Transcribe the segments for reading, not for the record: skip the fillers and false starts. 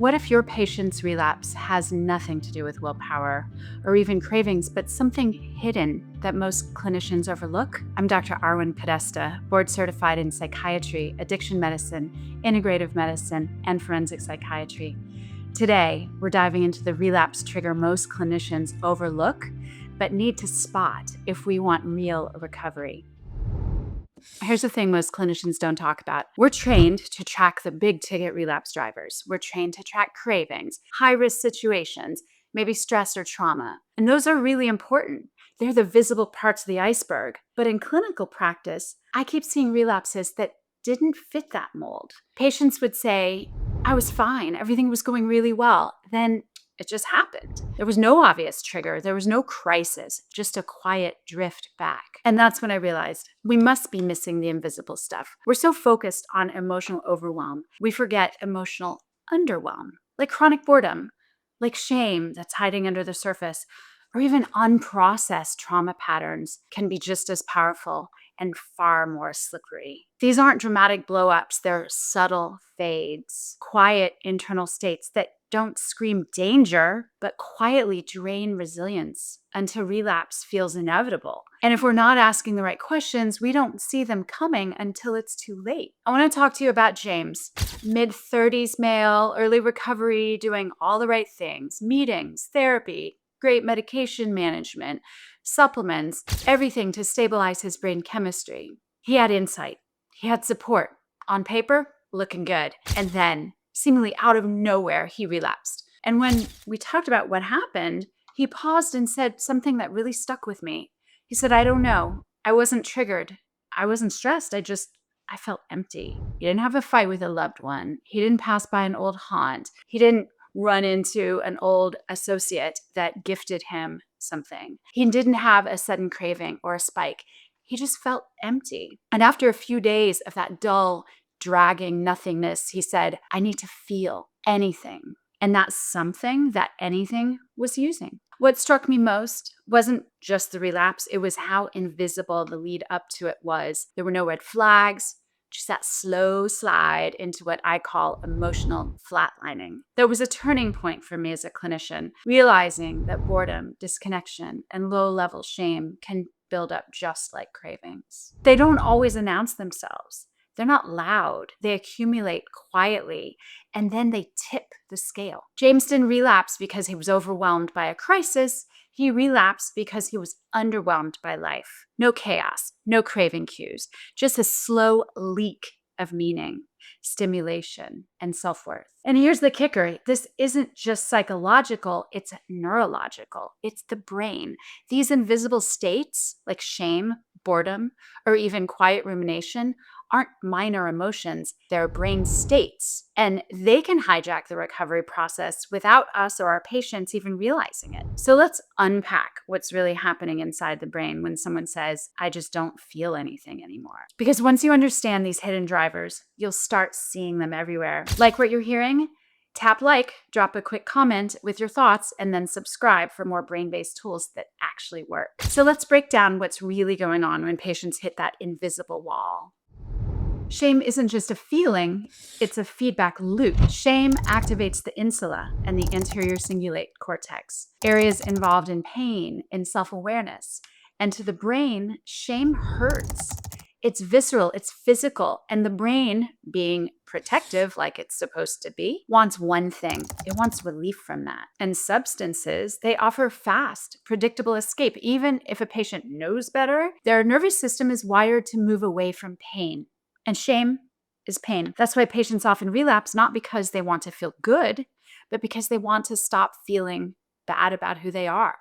What if your patient's relapse has nothing to do with willpower or even cravings, but something hidden that most clinicians overlook? I'm Dr. Arwen Podesta, board certified in psychiatry, addiction medicine, integrative medicine, and forensic psychiatry. Today, we're diving into the relapse trigger most clinicians overlook, but need to spot if we want real recovery. Here's the thing most clinicians don't talk about. We're trained to track the big ticket relapse drivers. We're trained to track cravings, high risk situations, maybe stress or trauma. And those are really important. They're the visible parts of the iceberg. But in clinical practice, I keep seeing relapses that didn't fit that mold. Patients would say, I was fine, everything was going really well. Then it just happened. There was no obvious trigger. There was no crisis, just a quiet drift back. And that's when I realized we must be missing the invisible stuff. We're so focused on emotional overwhelm, we forget emotional underwhelm, like chronic boredom, like shame that's hiding under the surface, or even unprocessed trauma patterns can be just as powerful and far more slippery. These aren't dramatic blow-ups, they're subtle fades, quiet internal states that don't scream danger, but quietly drain resilience until relapse feels inevitable. And if we're not asking the right questions, we don't see them coming until it's too late. I want to talk to you about James, mid-30s male, early recovery, doing all the right things, meetings, therapy, great medication management, supplements, everything to stabilize his brain chemistry. He had insight. He had support. On paper, looking good. And then, seemingly out of nowhere, he relapsed. And when we talked about what happened, he paused and said something that really stuck with me. He said, I don't know. I wasn't triggered. I wasn't stressed. I felt empty. He didn't have a fight with a loved one. He didn't pass by an old haunt. He didn't run into an old associate that gifted him something. He didn't have a sudden craving or a spike. He just felt empty. And after a few days of that dull, dragging nothingness, he said, I need to feel anything. And that something, that anything, was using. What struck me most wasn't just the relapse, it was how invisible the lead up to it was. There were no red flags, just that slow slide into what I call emotional flatlining. There was a turning point for me as a clinician, realizing that boredom, disconnection, and low-level shame can build up just like cravings. They don't always announce themselves. They're not loud. They accumulate quietly, and then they tip the scale. James didn't relapse because he was overwhelmed by a crisis. He relapsed because he was underwhelmed by life. No chaos, no craving cues, just a slow leak of meaning, stimulation, and self-worth. And here's the kicker. This isn't just psychological, it's neurological. It's the brain. These invisible states, like shame, boredom, or even quiet rumination, aren't minor emotions, they're brain states. And they can hijack the recovery process without us or our patients even realizing it. So let's unpack what's really happening inside the brain when someone says, I just don't feel anything anymore. Because once you understand these hidden drivers, you'll start seeing them everywhere. Like what you're hearing? Tap like, drop a quick comment with your thoughts, and then subscribe for more brain-based tools that actually work. So let's break down what's really going on when patients hit that invisible wall. Shame isn't just a feeling, it's a feedback loop. Shame activates the insula and the anterior cingulate cortex, areas involved in pain and self-awareness. And to the brain, shame hurts. It's visceral, it's physical, and the brain, being protective like it's supposed to be, wants one thing. It wants relief from that. And substances, they offer fast, predictable escape. Even if a patient knows better, their nervous system is wired to move away from pain. And shame is pain. That's why patients often relapse, not because they want to feel good, but because they want to stop feeling bad about who they are.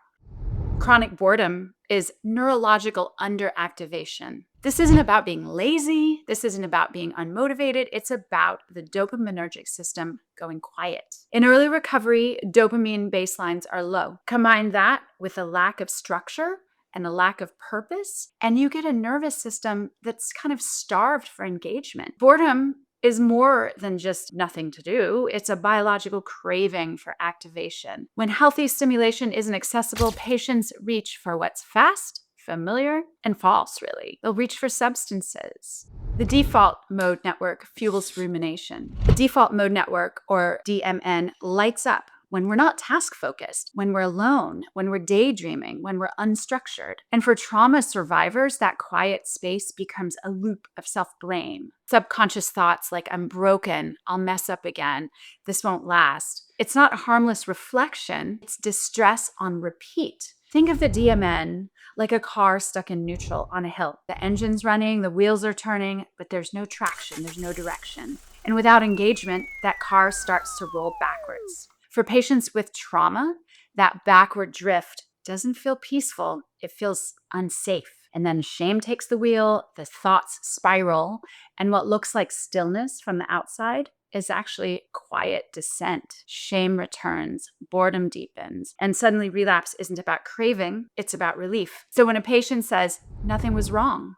Chronic boredom is neurological underactivation. This isn't about being lazy. This isn't about being unmotivated. It's about the dopaminergic system going quiet. In early recovery, dopamine baselines are low. Combine that with a lack of structure and a lack of purpose, and you get a nervous system that's kind of starved for engagement. Boredom is more than just nothing to do. It's a biological craving for activation. When healthy stimulation isn't accessible, patients reach for what's fast, familiar, and false, really. They'll reach for substances. The default mode network fuels rumination. The default mode network, or DMN, lights up when we're not task focused, when we're alone, when we're daydreaming, when we're unstructured. And for trauma survivors, that quiet space becomes a loop of self-blame. Subconscious thoughts like, I'm broken, I'll mess up again, this won't last. It's not harmless reflection, it's distress on repeat. Think of the DMN like a car stuck in neutral on a hill. The engine's running, the wheels are turning, but there's no traction, there's no direction. And without engagement, that car starts to roll backwards. For patients with trauma, that backward drift doesn't feel peaceful, it feels unsafe. And then shame takes the wheel, the thoughts spiral, and what looks like stillness from the outside is actually quiet descent. Shame returns, boredom deepens, and suddenly relapse isn't about craving, it's about relief. So when a patient says, nothing was wrong,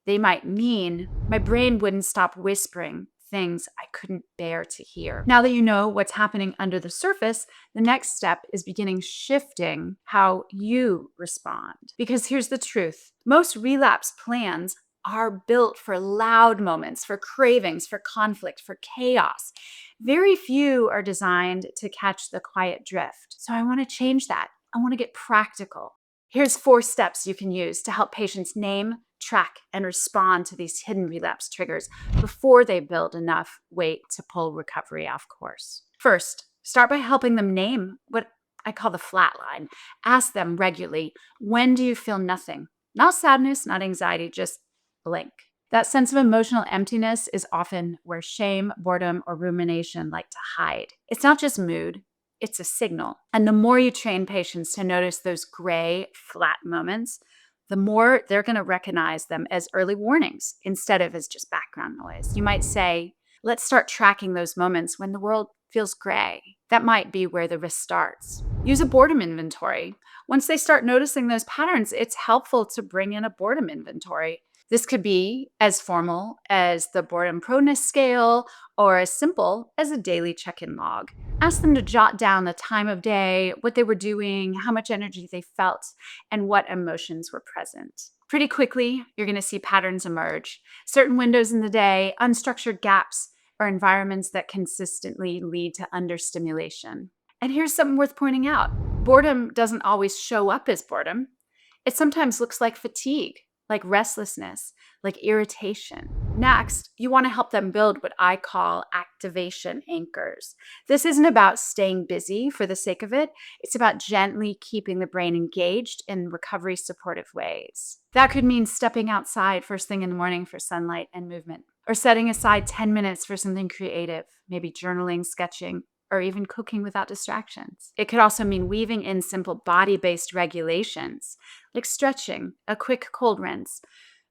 they might mean, my brain wouldn't stop whispering things I couldn't bear to hear. Now that you know what's happening under the surface, the next step is beginning shifting how you respond. Because here's the truth. Most relapse plans are built for loud moments, for cravings, for conflict, for chaos. Very few are designed to catch the quiet drift. So I want to change that. I want to get practical. Here's 4 steps you can use to help patients name, track, and respond to these hidden relapse triggers before they build enough weight to pull recovery off course. First, start by helping them name what I call the flatline. Ask them regularly, when do you feel nothing? Not sadness, not anxiety, just blank. That sense of emotional emptiness is often where shame, boredom, or rumination like to hide. It's not just mood, it's a signal. And the more you train patients to notice those gray, flat moments, the more they're going to recognize them as early warnings instead of as just background noise. You might say, let's start tracking those moments when the world feels gray. That might be where the risk starts. Use a boredom inventory. Once they start noticing those patterns, it's helpful to bring in a boredom inventory. This could be as formal as the boredom proneness scale or as simple as a daily check-in log. Ask them to jot down the time of day, what they were doing, how much energy they felt, and what emotions were present. Pretty quickly, you're going to see patterns emerge. Certain windows in the day, unstructured gaps, or environments that consistently lead to understimulation. And here's something worth pointing out. Boredom doesn't always show up as boredom. It sometimes looks like fatigue, like restlessness, like irritation. Next, you want to help them build what I call activation anchors. This isn't about staying busy for the sake of it. It's about gently keeping the brain engaged in recovery supportive ways. That could mean stepping outside first thing in the morning for sunlight and movement, or setting aside 10 minutes for something creative, maybe journaling, sketching, or even cooking without distractions. It could also mean weaving in simple body-based regulations, like stretching, a quick cold rinse,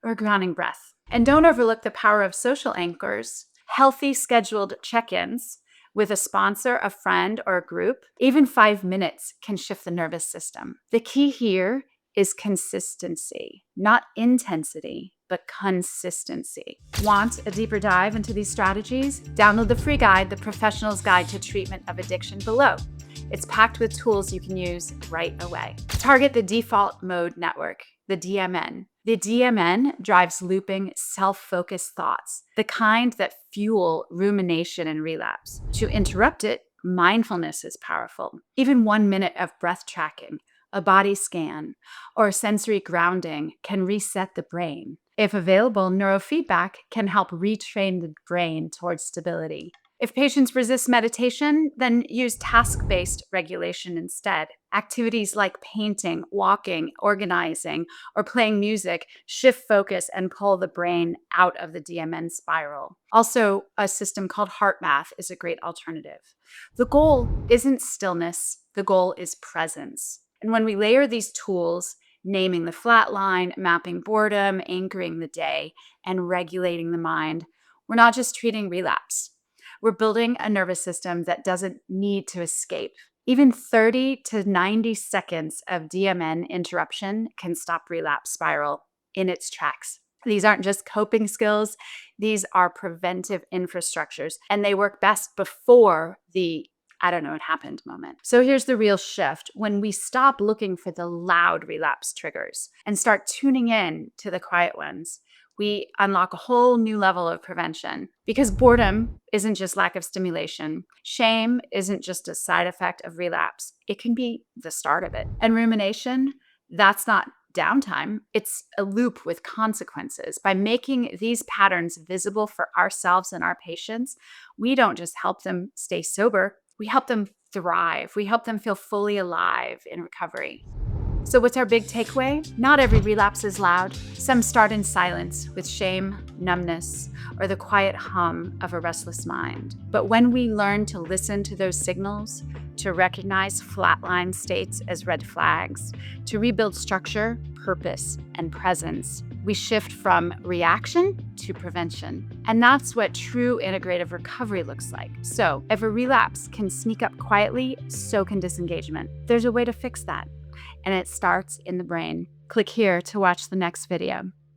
or a grounding breath. And don't overlook the power of social anchors, healthy scheduled check-ins with a sponsor, a friend, or a group. Even 5 minutes can shift the nervous system. The key here is consistency, not intensity, but consistency. Want a deeper dive into these strategies? Download the free guide, The Professional's Guide to Treatment of Addiction, below. It's packed with tools you can use right away. Target the default mode network, the DMN. The DMN drives looping, self-focused thoughts, the kind that fuel rumination and relapse. To interrupt it, mindfulness is powerful. Even 1 minute of breath tracking, a body scan, or sensory grounding can reset the brain. If available, neurofeedback can help retrain the brain towards stability. If patients resist meditation, then use task-based regulation instead. Activities like painting, walking, organizing, or playing music shift focus and pull the brain out of the DMN spiral. Also, a system called heart math is a great alternative. The goal isn't stillness, the goal is presence. And when we layer these tools, naming the flatline, mapping boredom, anchoring the day, and regulating the mind, we're not just treating relapse. We're building a nervous system that doesn't need to escape. Even 30 to 90 seconds of DMN interruption can stop relapse spiral in its tracks. These aren't just coping skills, these are preventive infrastructures, and they work best before the I don't know, it happened moment. So here's the real shift. When we stop looking for the loud relapse triggers and start tuning in to the quiet ones, we unlock a whole new level of prevention. Because boredom isn't just lack of stimulation. Shame isn't just a side effect of relapse. It can be the start of it. And rumination, that's not downtime. It's a loop with consequences. By making these patterns visible for ourselves and our patients, we don't just help them stay sober, we help them thrive. We help them feel fully alive in recovery. So what's our big takeaway? Not every relapse is loud. Some start in silence with shame, numbness, or the quiet hum of a restless mind. But when we learn to listen to those signals, to recognize flatline states as red flags, to rebuild structure, purpose, and presence, we shift from reaction to prevention. And that's what true integrative recovery looks like. So if a relapse can sneak up quietly, so can disengagement. There's a way to fix that. And it starts in the brain. Click here to watch the next video.